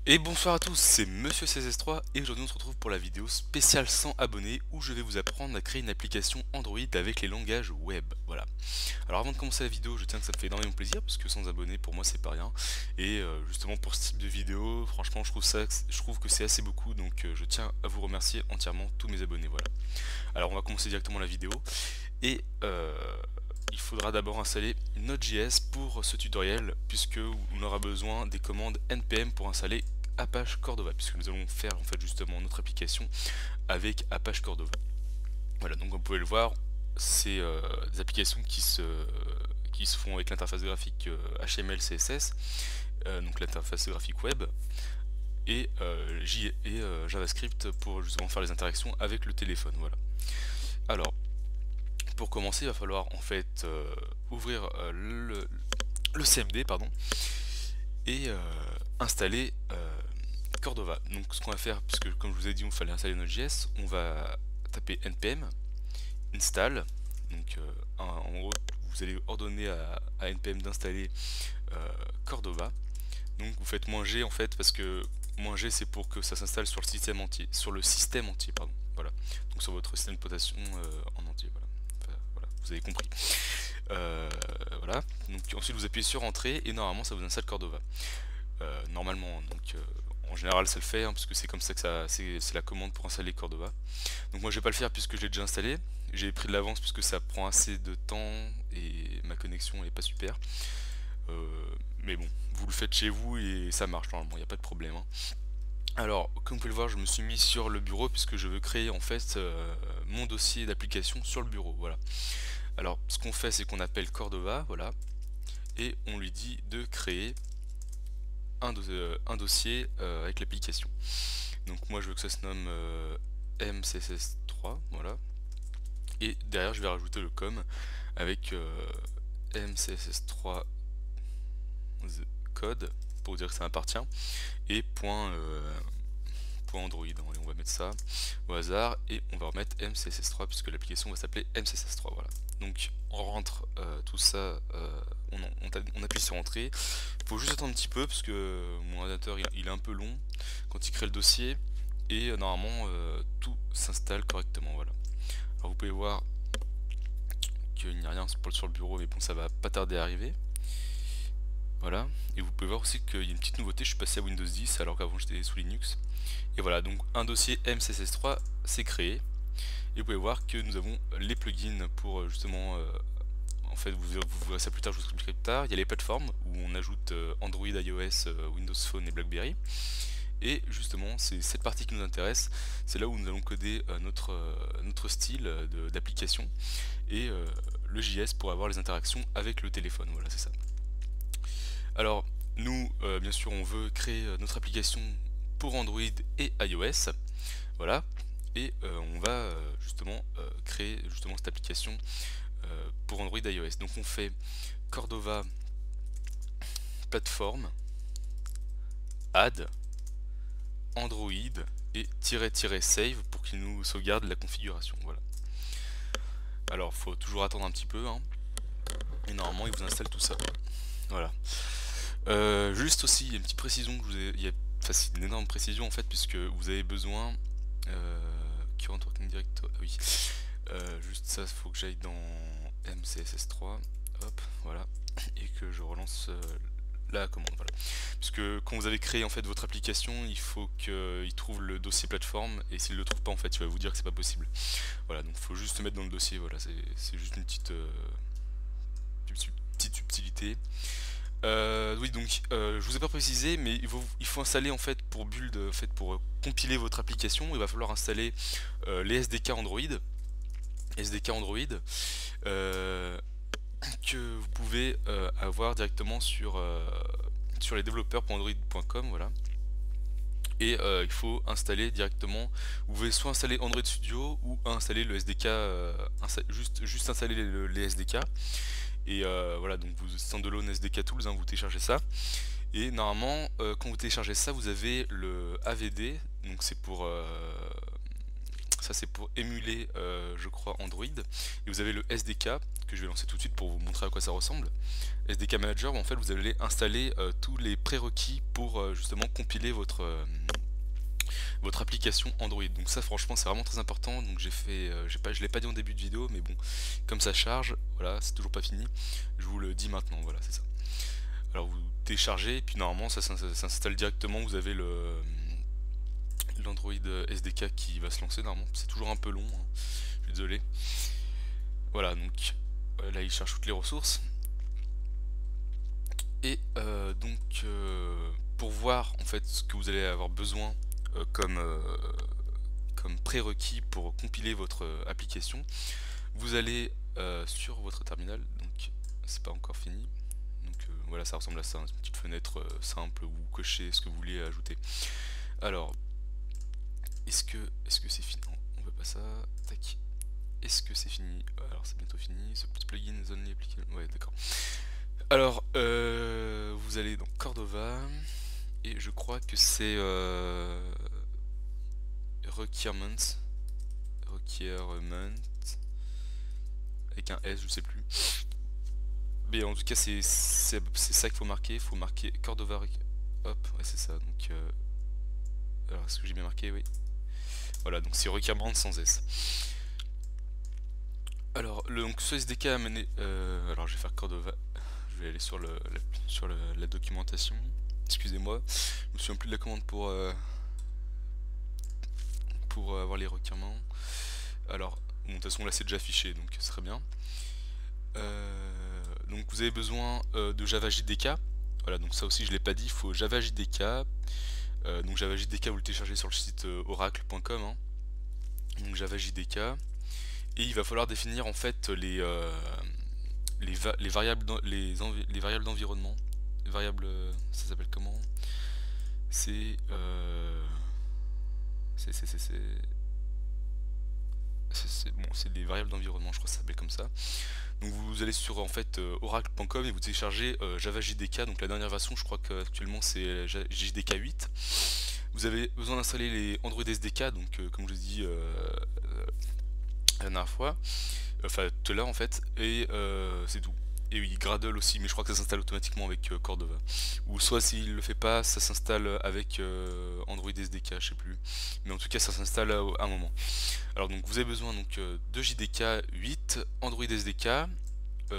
Et bonsoir à tous, c'est Monsieur CSS3 et aujourd'hui on se retrouve pour la vidéo spéciale 100 abonnés où je vais vous apprendre à créer une application Android avec les langages web. Voilà. Alors avant de commencer la vidéo, je tiens que ça me fait énormément plaisir parce que 100 abonnés pour moi c'est pas rien. Et justement pour ce type de vidéo, franchement je trouve que c'est assez beaucoup donc je tiens à vous remercier entièrement tous mes abonnés. Voilà. Alors on va commencer directement la vidéo et il faudra d'abord installer Node.js pour ce tutoriel puisque on aura besoin des commandes npm pour installer Apache Cordova puisque nous allons faire en fait justement notre application avec Apache Cordova. Voilà, donc comme vous pouvez le voir, c'est des applications qui se font avec l'interface graphique HTML CSS, donc l'interface graphique web et, JavaScript pour justement faire les interactions avec le téléphone. Voilà. Alors pour commencer, il va falloir en fait ouvrir le CMD pardon, et installer Cordova. Donc ce qu'on va faire, puisque comme je vous ai dit, il fallait installer Node.js, on va taper npm install. Donc en gros, vous allez ordonner à npm d'installer Cordova. Donc vous faites "-g" en fait, parce que "-g" c'est pour que ça s'installe sur le système entier, pardon. Voilà. Donc sur votre système d'exploitation en entier. Voilà. Enfin, voilà, vous avez compris. Voilà. Donc ensuite vous appuyez sur entrée et normalement ça vous installe Cordova. Normalement, donc en général ça le fait, hein, parce que c'est comme ça que c'est la commande pour installer Cordova. Donc moi je vais pas le faire puisque je l'ai déjà installé. J'ai pris de l'avance puisque ça prend assez de temps et ma connexion est pas super. Mais bon, vous le faites chez vous et ça marche normalement, il n'y a pas de problème, hein. Alors, comme vous pouvez le voir, je me suis mis sur le bureau puisque je veux créer en fait mon dossier d'application sur le bureau. Voilà. Alors, ce qu'on fait, c'est qu'on appelle Cordova, voilà, et on lui dit de créer un dossier avec l'application. Donc moi, je veux que ça se nomme MCSS3, voilà. Et derrière, je vais rajouter le com avec MCSS3 code pour dire que ça appartient et point Android, hein, et on va mettre ça au hasard et on va remettre MCSS3 puisque l'application va s'appeler MCSS3. Voilà. Donc on rentre tout ça, on appuie sur entrée. Il faut juste attendre un petit peu parce que mon ordinateur il est un peu long quand il crée le dossier et normalement tout s'installe correctement. Voilà. Alors vous pouvez voir qu'il n'y a rien sur le bureau, mais bon, ça va pas tarder à arriver. Voilà, et vous pouvez voir aussi qu'il y a une petite nouveauté, je suis passé à Windows 10 alors qu'avant j'étais sous Linux. Et voilà, donc un dossier MCSS3 c'est créé. Et vous pouvez voir que nous avons les plugins pour justement, en fait vous verrez ça plus tard, je vous expliquerai plus tard. Il y a les plateformes où on ajoute Android, iOS, Windows Phone et BlackBerry. Et justement, c'est cette partie qui nous intéresse, c'est là où nous allons coder notre style d'application et le JS pour avoir les interactions avec le téléphone, voilà c'est ça. Alors nous, bien sûr, on veut créer notre application pour Android et iOS, voilà, et on va justement créer justement cette application pour Android et iOS. Donc on fait Cordova plateforme add Android et --save pour qu'il nous sauvegarde la configuration. Voilà. Alors faut toujours attendre un petit peu, hein, et normalement il vous installe tout ça. Voilà. Juste aussi, il y a une petite précision que je vous ai, enfin c'est une énorme précision en fait, puisque vous avez besoin current working directory, ah oui, juste ça, il faut que j'aille dans MCSS3, hop, voilà, et que je relance la commande, voilà. Puisque quand vous avez créé en fait votre application, il faut qu'il trouve le dossier plateforme, et s'il le trouve pas en fait, il va vous dire que c'est pas possible. Voilà, donc il faut juste se mettre dans le dossier, voilà, c'est juste une petite subtilité. Oui, donc je vous ai pas précisé, mais il faut installer en fait pour build, en fait, pour compiler votre application, il va falloir installer les SDK Android que vous pouvez avoir directement sur les développeurs.android.com, voilà. Et il faut installer directement, vous pouvez soit installer Android Studio ou installer le SDK, juste installer les SDK. Et voilà, donc vous standalone SDK Tools, hein, vous téléchargez ça. Et normalement, quand vous téléchargez ça, vous avez le AVD, donc ça c'est pour émuler je crois Android, et vous avez le SDK que je vais lancer tout de suite pour vous montrer à quoi ça ressemble. SDK Manager où en fait vous allez installer tous les prérequis pour justement compiler votre application Android. Donc ça franchement c'est vraiment très important, donc je l'ai pas dit en début de vidéo, mais bon, comme ça charge, voilà, c'est toujours pas fini, je vous le dis maintenant, voilà, c'est ça. Alors vous téléchargez, et puis normalement ça s'installe directement, vous avez l'Android SDK qui va se lancer normalement, c'est toujours un peu long, hein. Je suis désolé. Voilà, donc là il cherche toutes les ressources, et pour voir en fait ce que vous allez avoir besoin comme prérequis pour compiler votre application, vous allez sur votre terminal, donc c'est pas encore fini, donc voilà, ça ressemble à ça, une petite fenêtre simple où vous cochez ce que vous voulez ajouter. Alors est-ce que c'est fini? Non, on veut pas ça, tac. Est-ce que c'est fini? Alors c'est bientôt fini, ce petit plugin is only applicable, ouais d'accord. Alors vous allez dans Cordova, et je crois que c'est requirement avec un S, je sais plus, mais en tout cas c'est ça qu'il faut marquer Cordova, hop, ouais c'est ça, donc alors est-ce que j'ai bien marqué? Oui, voilà, donc c'est requirement sans S. Alors donc ce SDK a mené, alors je vais faire Cordova, je vais aller sur la documentation, excusez-moi, je me souviens plus de la commande pour avoir les requirements. Alors bon, de toute façon là c'est déjà affiché, donc ce serait bien. Donc vous avez besoin de Java JDK. Voilà, donc ça aussi je l'ai pas dit, il faut Java JDK. Donc Java JDK vous le téléchargez sur le site oracle.com, hein. Donc Java JDK, et il va falloir définir en fait les variables les variables d'environnement. Les variables, ça s'appelle comment? C'est bon, c'est des variables d'environnement, je crois que ça s'appelle comme ça. Donc vous allez sur en fait oracle.com et vous téléchargez Java JDK, donc la dernière version, je crois qu'actuellement c'est JDK 8. Vous avez besoin d'installer les Android SDK, donc comme je vous ai dit la dernière fois, enfin tout à l'heure en fait, et c'est tout. Et oui, Gradle aussi, mais je crois que ça s'installe automatiquement avec Cordova. Ou soit s'il le fait pas, ça s'installe avec Android SDK, je sais plus. Mais en tout cas, ça s'installe à un moment. Alors donc vous avez besoin donc de JDK 8, Android SDK.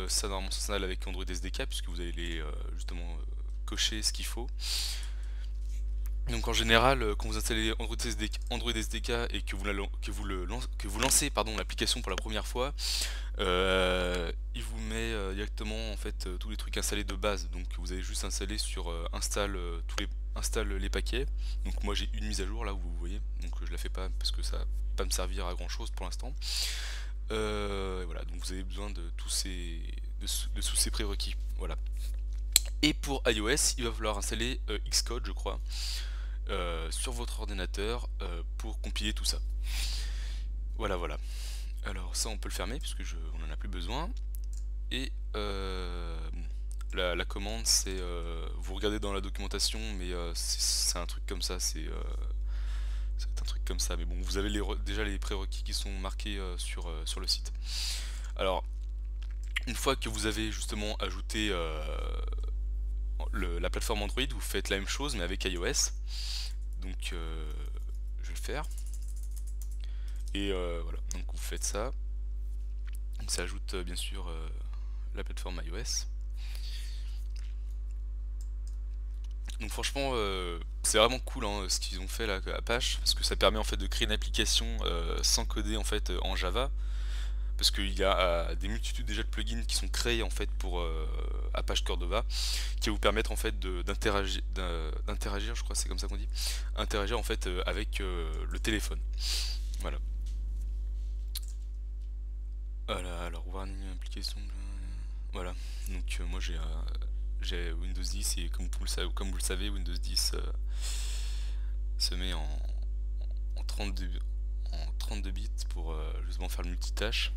Ça normalement s'installe avec Android SDK puisque vous allez justement cocher ce qu'il faut. Donc en général, quand vous installez Android SDK et que vous lancez l'application pour la première fois, il vous met directement en fait tous les trucs installés de base. Donc vous avez juste installé sur installe les paquets. Donc moi j'ai une mise à jour là où vous voyez, donc je la fais pas parce que ça va pas me servir à grand chose pour l'instant. Voilà, donc vous avez besoin de tous ces prérequis. Voilà. Et pour iOS, il va falloir installer Xcode, je crois, sur votre ordinateur pour compiler tout ça. Voilà, voilà. Alors ça on peut le fermer puisque on en a plus besoin. Et la commande c'est vous regardez dans la documentation, mais c'est un truc comme ça, c'est un truc comme ça, mais bon, vous avez déjà les prérequis qui sont marqués sur le site. Alors une fois que vous avez justement ajouté la plateforme Android, vous faites la même chose mais avec iOS. Donc je vais le faire. Et voilà, donc vous faites ça. Donc ça ajoute bien sûr la plateforme iOS. Donc franchement c'est vraiment cool hein, ce qu'ils ont fait là Apache, parce que ça permet en fait de créer une application sans coder en fait en Java, parce qu'il y a des multitudes déjà de plugins qui sont créés en fait pour Apache Cordova, qui va vous permettre en fait d'interagir, je crois c'est comme ça qu'on dit, interagir en fait avec le téléphone. Voilà. Voilà, alors warning application, voilà. Donc moi j'ai Windows 10 et comme vous le savez, Windows 10 se met en 32 bits pour justement faire le multitâche,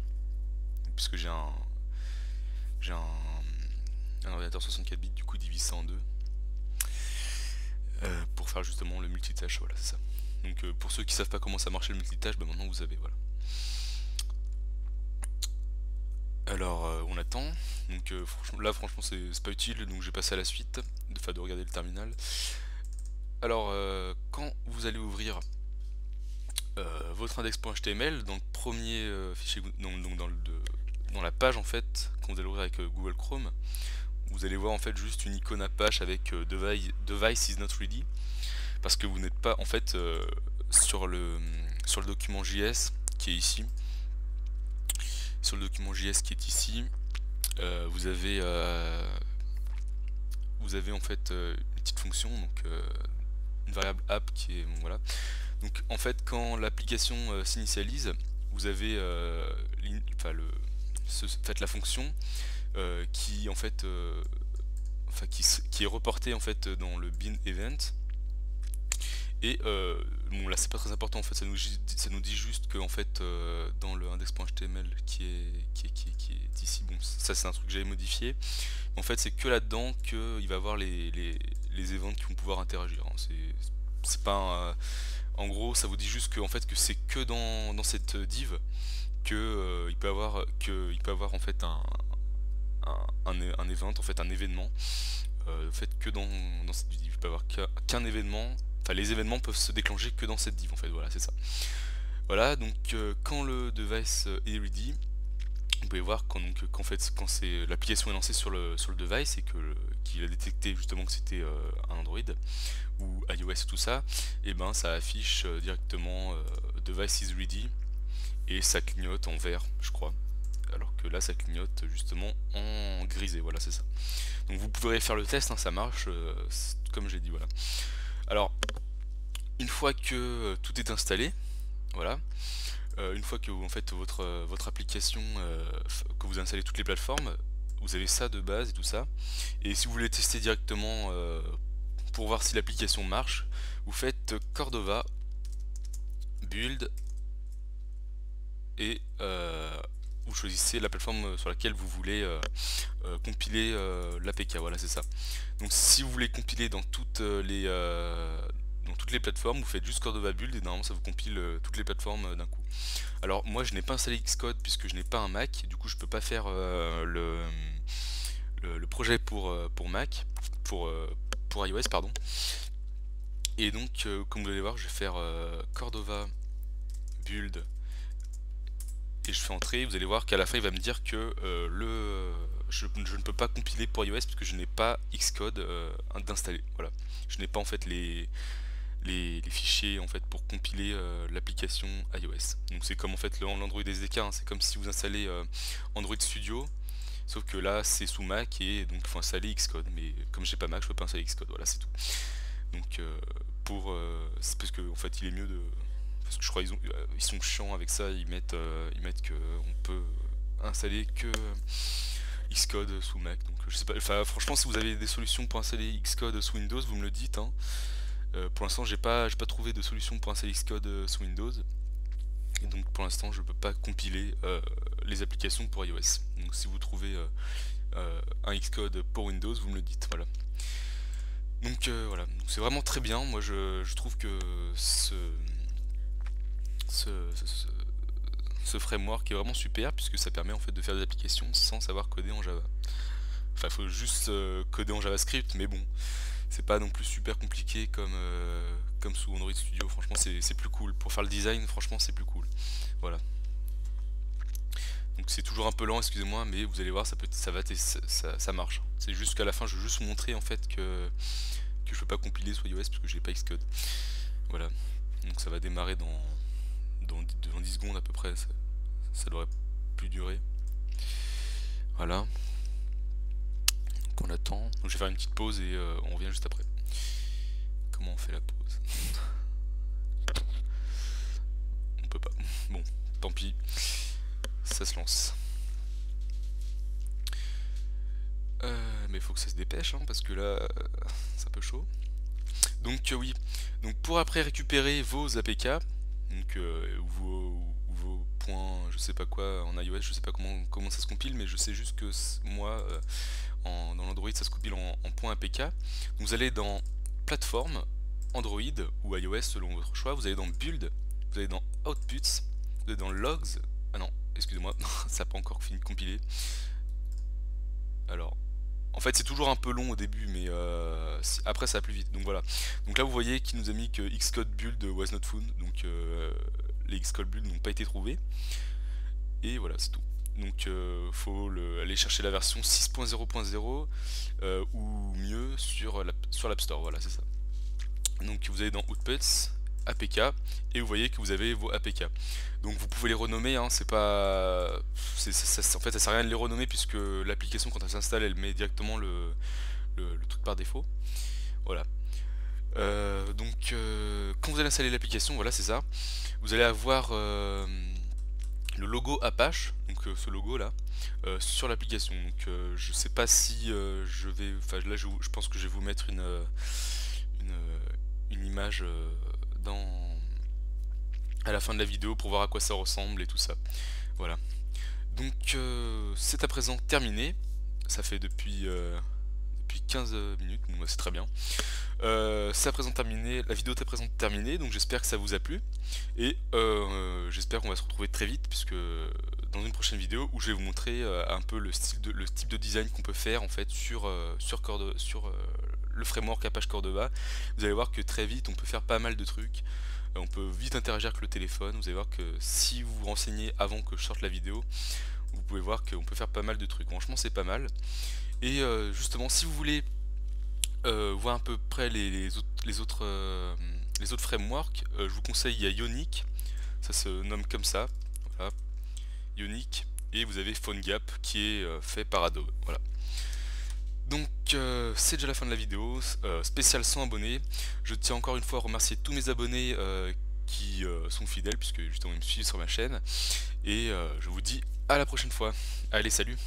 puisque j'ai un ordinateur 64 bits, du coup divise ça en deux pour faire justement le multitâche. Voilà, c'est ça. Donc pour ceux qui savent pas comment ça marchait le multitâche, bah maintenant vous savez, voilà. Alors on attend, donc franchement c'est pas utile, donc je vais passer à la suite, de regarder le terminal. Alors quand vous allez ouvrir votre index.html, dans le premier fichier, donc dans la page en fait, quand vous allez ouvrir avec Google Chrome, vous allez voir en fait juste une icône Apache avec device is not ready, parce que vous n'êtes pas en fait sur le document JS qui est ici. Sur le document JS qui est ici, vous avez en fait une petite fonction, donc une variable app qui est bon, voilà. Donc en fait quand l'application s'initialise, vous avez la fonction qui en fait qui est reportée en fait dans le bin event. Et bon là c'est pas très important en fait, ça nous dit juste que en fait dans le index.html qui est ici, bon ça c'est un truc que j'avais modifié. En fait c'est que là-dedans qu'il va avoir les events qui vont pouvoir interagir. Hein. C'est pas en gros ça vous dit juste que en fait que c'est que dans cette div que il peut avoir en fait un event, en fait un événement. Fait que dans cette div, il peut avoir qu'un événement. Enfin, les événements peuvent se déclencher que dans cette div en fait, voilà, c'est ça. Voilà, donc quand le device est ready, vous pouvez voir quand l'application est lancée sur le device et qu'il a détecté justement que c'était un Android ou iOS et tout ça, et ben ça affiche directement device is ready et ça clignote en vert, je crois. Alors que là ça clignote justement en grisé, voilà c'est ça. Donc vous pourrez faire le test, hein, ça marche comme j'ai dit, voilà. Alors une fois que tout est installé, voilà, une fois que en fait votre application, que vous installez toutes les plateformes, vous avez ça de base et tout ça. Et si vous voulez tester directement pour voir si l'application marche, vous faites Cordova build et vous choisissez la plateforme sur laquelle vous voulez compiler l'APK, voilà c'est ça. Donc si vous voulez compiler dans toutes les plateformes, vous faites juste Cordova build et normalement ça vous compile toutes les plateformes d'un coup. Alors moi je n'ai pas installé Xcode puisque je n'ai pas un Mac, du coup je peux pas faire le projet pour Mac, pour iOS pardon. Et donc comme vous allez voir je vais faire Cordova build et je fais entrer, vous allez voir qu'à la fin il va me dire que je ne peux pas compiler pour iOS parce que je n'ai pas Xcode d'installer. Voilà, je n'ai pas en fait les fichiers en fait pour compiler l'application iOS. Donc c'est comme en fait l'Android SDK, hein. C'est comme si vous installez Android Studio, sauf que là c'est sous Mac et donc il faut installer Xcode. Mais comme j'ai pas Mac, je peux pas installer Xcode. Voilà, c'est tout. Donc c'est parce que en fait il est mieux de, parce que je crois ils sont chiants avec ça, ils mettent que on peut installer que Xcode sous Mac. Donc je sais pas, enfin franchement si vous avez des solutions pour installer Xcode sous Windows, vous me le dites, hein. Pour l'instant j'ai pas trouvé de solution pour installer Xcode sous Windows. Et donc pour l'instant je peux pas compiler les applications pour iOS. Donc si vous trouvez un Xcode pour Windows, vous me le dites, voilà. Donc voilà, c'est vraiment très bien. Moi je trouve que ce framework est vraiment super puisque ça permet en fait de faire des applications sans savoir coder en Java. Enfin, il faut juste coder en JavaScript, mais bon, c'est pas non plus super compliqué comme sous Android Studio. Franchement, c'est plus cool. Pour faire le design, franchement, c'est plus cool. Voilà. Donc c'est toujours un peu lent, excusez-moi, mais vous allez voir, ça marche. C'est juste qu'à la fin, je veux juste vous montrer en fait que je peux pas compiler sur iOS parce que j'ai pas Xcode. Voilà. Donc ça va démarrer dans 10 secondes à peu près. Ça devrait plus durer. Voilà. Donc on attend. Donc je vais faire une petite pause et on revient juste après. Comment on fait la pause? On peut pas. Bon, tant pis. Ça se lance. Mais il faut que ça se dépêche, hein, parce que là, c'est un peu chaud. Donc oui. Donc pour après récupérer vos APK, donc vos points, je sais pas quoi en iOS, je sais pas comment ça se compile, mais je sais juste que moi dans l'Android ça se compile en point APK. Donc vous allez dans plateforme Android ou iOS selon votre choix, vous allez dans Build, vous allez dans Outputs, vous allez dans Logs, ah non, excusez-moi, ça n'a pas encore fini de compiler. Alors, en fait c'est toujours un peu long au début, mais après ça va plus vite, donc voilà. Donc là vous voyez qu'il nous a mis que Xcode build was not found, donc les Xcode build n'ont pas été trouvés, et voilà c'est tout. Donc faut aller chercher la version 6.0.0 ou mieux sur l'App Store, voilà c'est ça. Donc vous allez dans Outputs, APK, et vous voyez que vous avez vos APK. Donc vous pouvez les renommer, hein, c'est pas, en fait ça sert à rien de les renommer puisque l'application quand elle s'installe elle met directement le truc par défaut. Voilà. Quand vous allez installer l'application, voilà c'est ça, vous allez avoir le logo Apache, donc ce logo là, sur l'application. Donc je sais pas si je vais, enfin là je pense que je vais vous mettre une image à la fin de la vidéo pour voir à quoi ça ressemble et tout ça. Voilà. Donc c'est à présent terminé. Ça fait depuis 15 minutes, donc c'est très bien. C'est à présent terminé, la vidéo est à présent terminée, donc j'espère que ça vous a plu. Et j'espère qu'on va se retrouver très vite, puisque dans une prochaine vidéo où je vais vous montrer un peu le type de design qu'on peut faire en fait sur le framework Apache Cordova. Vous allez voir que très vite on peut faire pas mal de trucs. On peut vite interagir avec le téléphone. Vous allez voir que si vous vous renseignez avant que je sorte la vidéo, vous pouvez voir qu'on peut faire pas mal de trucs. Franchement c'est pas mal. Et justement si vous voulez voir à peu près les autres frameworks, je vous conseille, il y a Ionic, ça se nomme comme ça, voilà, Ionic, et vous avez PhoneGap qui est fait par Adobe, voilà. Donc c'est déjà la fin de la vidéo, spécial 100 abonnés. Je tiens encore une fois à remercier tous mes abonnés qui sont fidèles, puisque justement ils me suivent sur ma chaîne, et je vous dis à la prochaine fois. Allez, salut!